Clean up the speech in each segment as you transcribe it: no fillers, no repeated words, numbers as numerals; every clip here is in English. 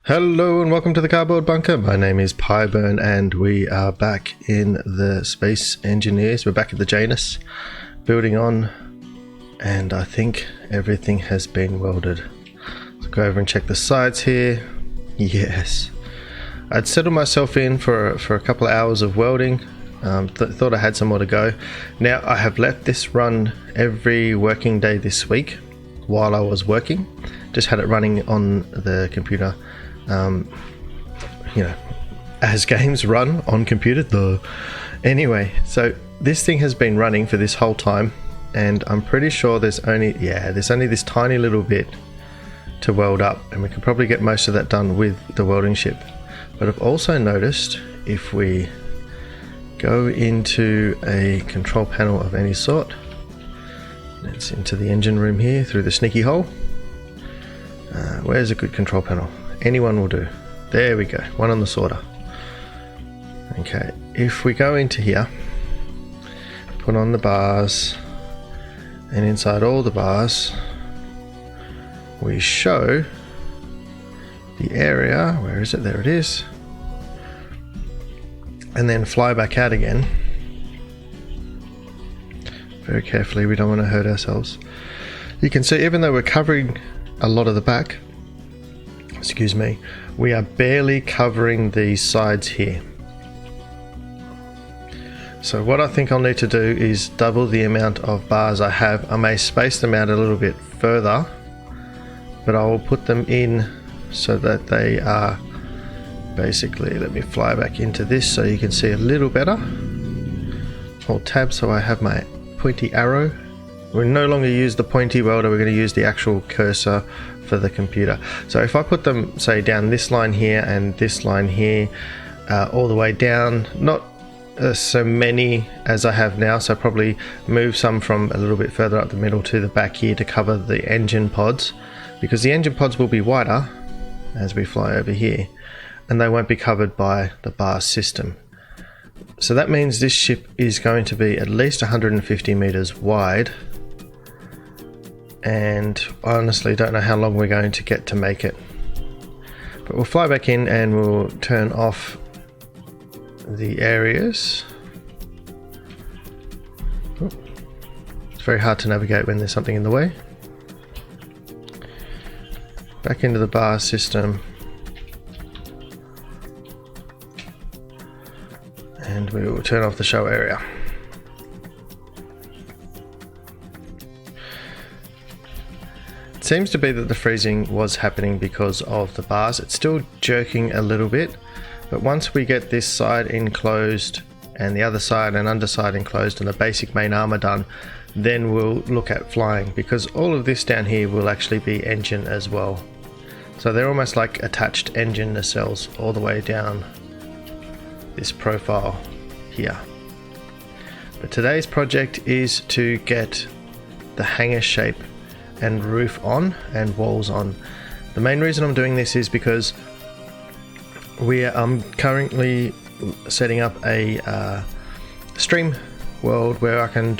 Hello and welcome to the Cardboard Bunker. My name is Pieburn and we are back in the Space Engineers. We're back at the Janus, building on, and I think everything has been welded. So go over and check the sides here. Yes. I'd settled myself in for a couple of hours of welding. Thought I had some more to go. Now I have let this run every working day this week while I was working. Just had it running on the computer. As games run on computer. Anyway, so this thing has been running for this whole time, and I'm pretty sure there's only this tiny little bit to weld up, and we could probably get most of that done with the welding ship. But I've also noticed if we go into a control panel of any sort, it's into the engine room here through the sneaky hole. Where's a good control panel? Anyone will do. There we go, one on the sorter. Okay, if we go into here, put on the bars, and inside all the bars we show the area. Where is it? There it is. And then fly back out again very carefully. We don't want to hurt ourselves. You can see, even though we're covering a lot of the back, excuse me, we are barely covering these sides here. So what I think I'll need to do is double the amount of bars I have. I may space them out a little bit further, but I will put them in so that they are basically, let me fly back into this so you can see a little better. Hold tab so I have my pointy arrow. We'll no longer use the pointy welder, we're going to use the actual cursor for the computer. So if I put them, say, down this line here and this line here, all the way down, not so many as I have now, so probably move some from a little bit further up the middle to the back here to cover the engine pods, because the engine pods will be wider as we fly over here, and they won't be covered by the bar system. So that means this ship is going to be at least 150 meters wide, and I honestly don't know how long we're going to get to make it. But we'll fly back in and we'll turn off the areas. Oh, it's very hard to navigate when there's something in the way. Back into the bar system. And we will turn off the show area. It seems to be that the freezing was happening because of the bars. It's still jerking a little bit, but once we get this side enclosed and the other side and underside enclosed and the basic main armor done, then we'll look at flying, because all of this down here will actually be engine as well. So they're almost like attached engine nacelles all the way down this profile here. But today's project is to get the hangar shape and roof on and walls on. The main reason I'm doing this is because I'm currently setting up a stream world where I can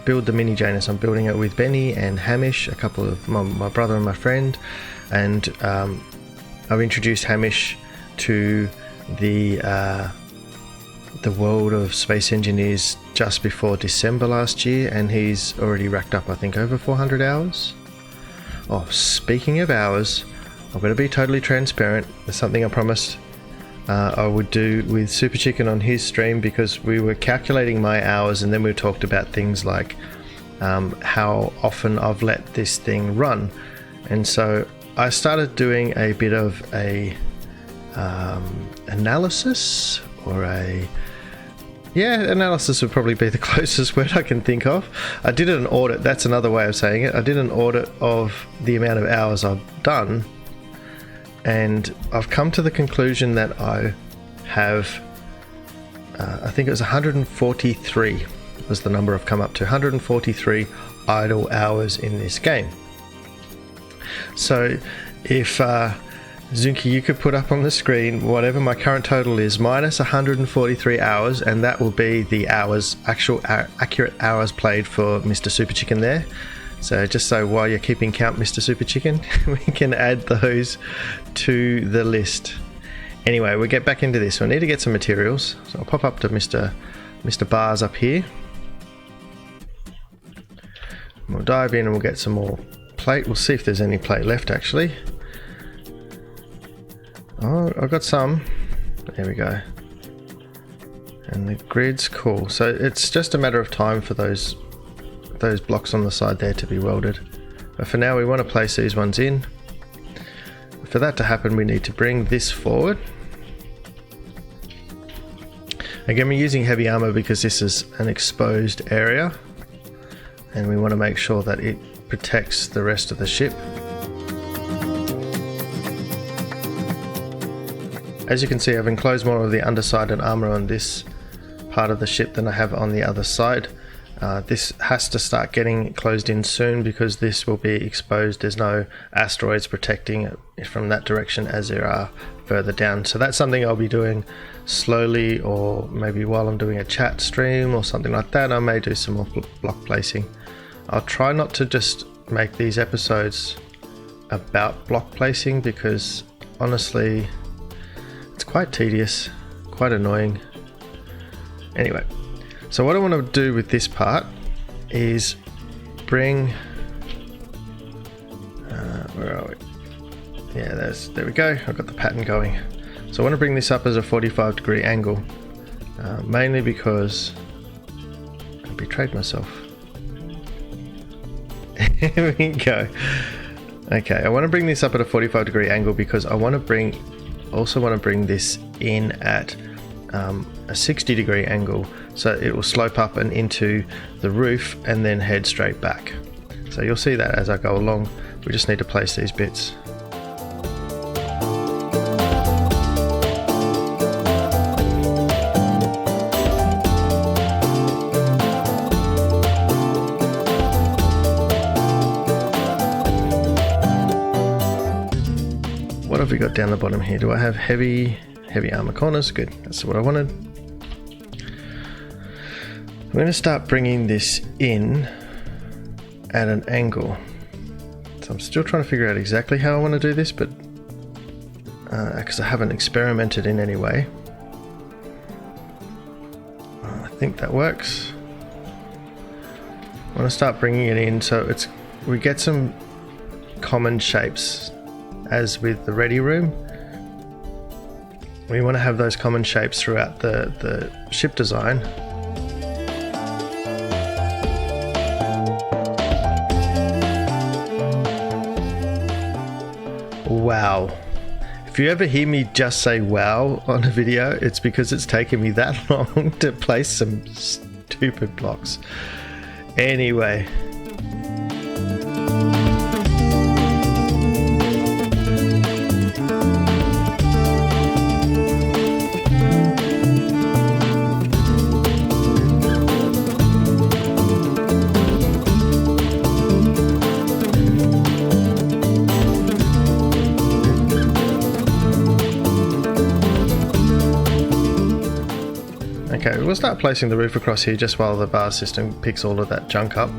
build the mini Janus. I'm building it with Benny and Hamish, a couple of my brother and my friend, and I've introduced Hamish to the world of Space Engineers just before December last year, and he's already racked up, I think, over 400 hours. Oh, speaking of hours, I'm going to be totally transparent. There's something I promised I would do with Super Chicken on his stream, because we were calculating my hours and then we talked about things like how often I've let this thing run. And so I started doing a bit of a analysis, or analysis would probably be the closest word I can think of. I did an audit, that's another way of saying it. I did an audit of the amount of hours I've done, and I've come to the conclusion that I have, I think it was 143 was the number I've come up to, 143 idle hours in this game. So if Zunki, you could put up on the screen whatever my current total is minus 143 hours, and that will be the hours, actual accurate hours played for Mr. Super Chicken there. So just so while you're keeping count, Mr. Super Chicken, we can add those to the list. Anyway, we'll get back into this. We need to get some materials. So I'll pop up to Mr. Bars up here. We'll dive in and we'll get some more plate. We'll see if there's any plate left actually. Oh, I've got some. There we go. And the grid's cool. So it's just a matter of time for those blocks on the side there to be welded. But for now we want to place these ones in. For that to happen, we need to bring this forward. Again, we're using heavy armor because this is an exposed area and we want to make sure that it protects the rest of the ship. As you can see, I've enclosed more of the underside and armor on this part of the ship than I have on the other side. This has to start getting closed in soon because this will be exposed. There's no asteroids protecting it from that direction as there are further down. So that's something I'll be doing slowly, or maybe while I'm doing a chat stream or something like that. I may do some more block placing. I'll try not to just make these episodes about block placing because honestly it's quite tedious, quite annoying. Anyway, so what I want to do with this part is bring where are we? Yeah, there we go. I've got the pattern going. So I want to bring this up as a 45-degree angle, mainly because I betrayed myself. Here we go. Okay, I want to bring this up at a 45-degree angle because I want to bring this in at a 60-degree angle, so it will slope up and into the roof and then head straight back. So you'll see that as I go along. We just need to place these bits. What have we got down the bottom here? Do I have heavy armor corners? Good, that's what I wanted. I'm going to start bringing this in at an angle. So I'm still trying to figure out exactly how I want to do this, but because I haven't experimented in any way. I think that works. I want to start bringing it in so we get some common shapes. As with the ready room, we want to have those common shapes throughout the ship design. Wow. If you ever hear me just say wow on a video, it's because it's taken me that long to place some stupid blocks. Anyway. Okay, we'll start placing the roof across here just while the bar system picks all of that junk up.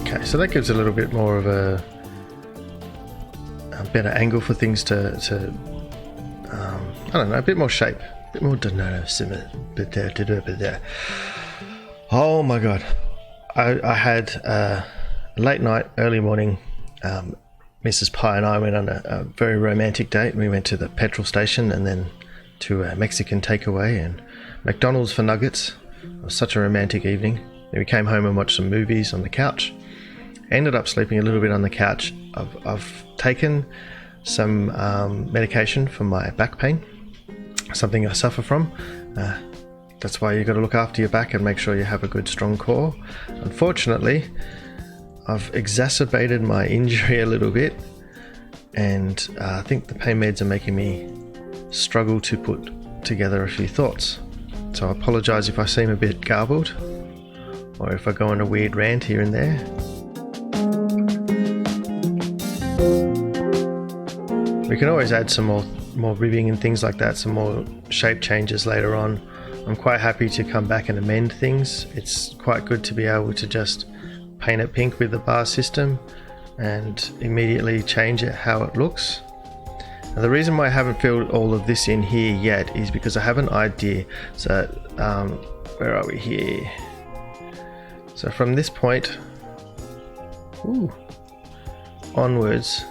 Okay, so that gives a little bit more of a better angle for things to I don't know, a bit more shape, a bit more oh my god, I had a late night, early morning. Mrs. Pie and I went on a very romantic date. We went to the petrol station and then to a Mexican takeaway and McDonald's for nuggets. It was such a romantic evening. Then we came home and watched some movies on the couch. Ended up sleeping a little bit on the couch. I've taken some medication for my back pain, something I suffer from. That's why you've got to look after your back and make sure you have a good strong core. Unfortunately, I've exacerbated my injury a little bit, and I think the pain meds are making me struggle to put together a few thoughts. So I apologise if I seem a bit garbled, or if I go on a weird rant here and there. We can always add some more ribbing and things like that, some more shape changes later on, I'm quite happy to come back and amend things. It's quite good to be able to just paint it pink with the bar system and immediately change it how it looks. Now, the reason why I haven't filled all of this in here yet is because I have an idea. So where are we here? So from this point onwards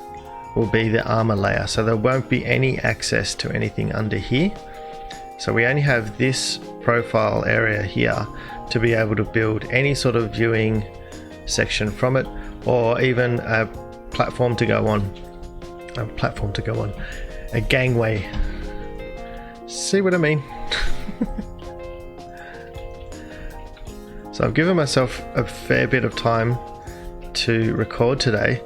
will be the armor layer, so there won't be any access to anything under here. So we only have this profile area here to be able to build any sort of viewing section from it, or even a platform to go on. A gangway. See what I mean? So I've given myself a fair bit of time to record today,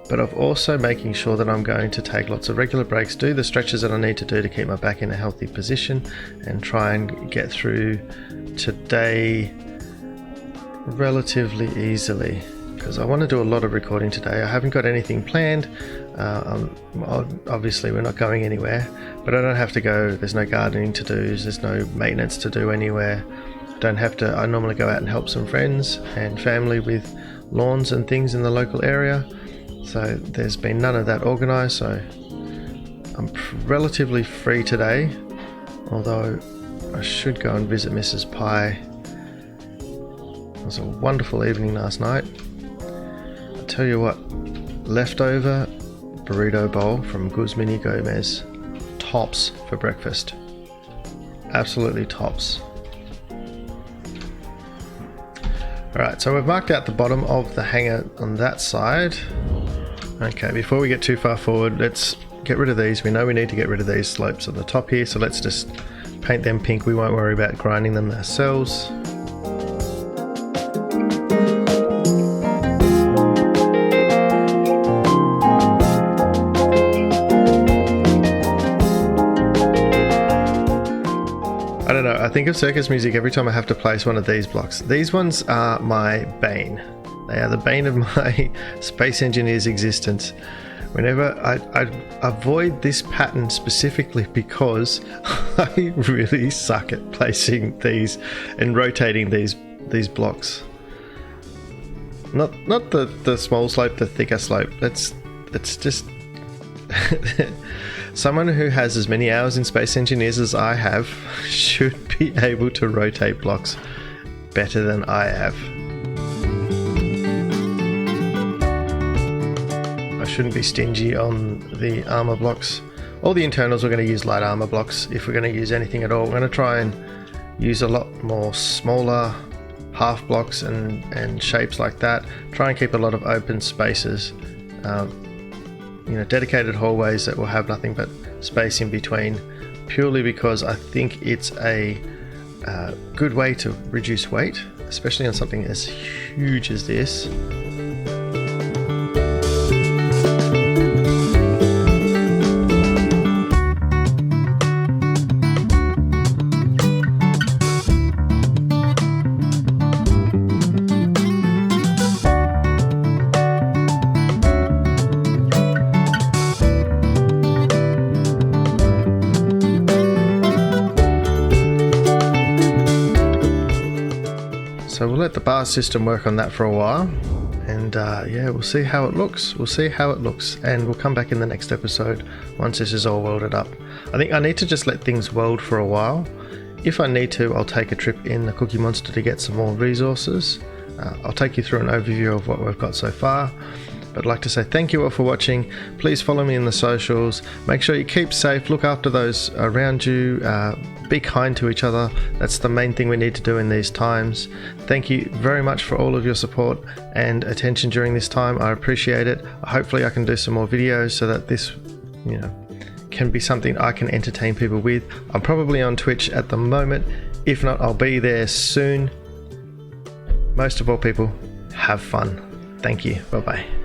but I'm also making sure that I'm going to take lots of regular breaks, do the stretches that I need to do to keep my back in a healthy position, and try and get through today relatively easily, because I want to do a lot of recording today. I haven't got anything planned. Obviously we're not going anywhere, but I don't have to go. There's no gardening to do, there's no maintenance to do anywhere. Don't have to. I normally go out and help some friends and family with lawns and things in the local area, so there's been none of that organised, so I'm relatively free today, although I should go and visit Mrs. Pie. It was a wonderful evening last night. I'll tell you what, leftover burrito bowl from Guzmini Gomez, tops for breakfast, absolutely tops. Alright, so we've marked out the bottom of the hanger on that side. Okay, before we get too far forward, let's get rid of these. We know we need to get rid of these slopes on the top here, so let's just paint them pink. We won't worry about grinding them ourselves. I don't know, I think of circus music every time I have to place one of these blocks. These ones are my bane. They are the bane of my Space Engineer's existence. Whenever I avoid this pattern specifically because I really suck at placing these and rotating these blocks. Not the small slope, the thicker slope. It's just someone who has as many hours in Space Engineers as I have should be able to rotate blocks better than I have. I shouldn't be stingy on the armor blocks. All the internals we're going to use light armor blocks. If we're going to use anything at all, we're going to try and use a lot more smaller half blocks and shapes like that. Try and keep a lot of open spaces. Dedicated hallways that will have nothing but space in between, purely because I think it's a good way to reduce weight, especially on something as huge as this. So we'll let the bar system work on that for a while, and we'll see how it looks. And we'll come back in the next episode once this is all welded up. I think I need to just let things weld for a while. If I need to, I'll take a trip in the Cookie Monster to get some more resources. I'll take you through an overview of what we've got so far. But I'd like to say thank you all for watching. Please follow me in the socials. Make sure you keep safe, look after those around you, be kind to each other. That's the main thing we need to do in these times. Thank you very much for all of your support and attention during this time. I appreciate it. Hopefully I can do some more videos so that this, can be something I can entertain people with. I'm probably on Twitch at the moment. If not, I'll be there soon. Most of all, people, have fun. Thank you. Bye-bye.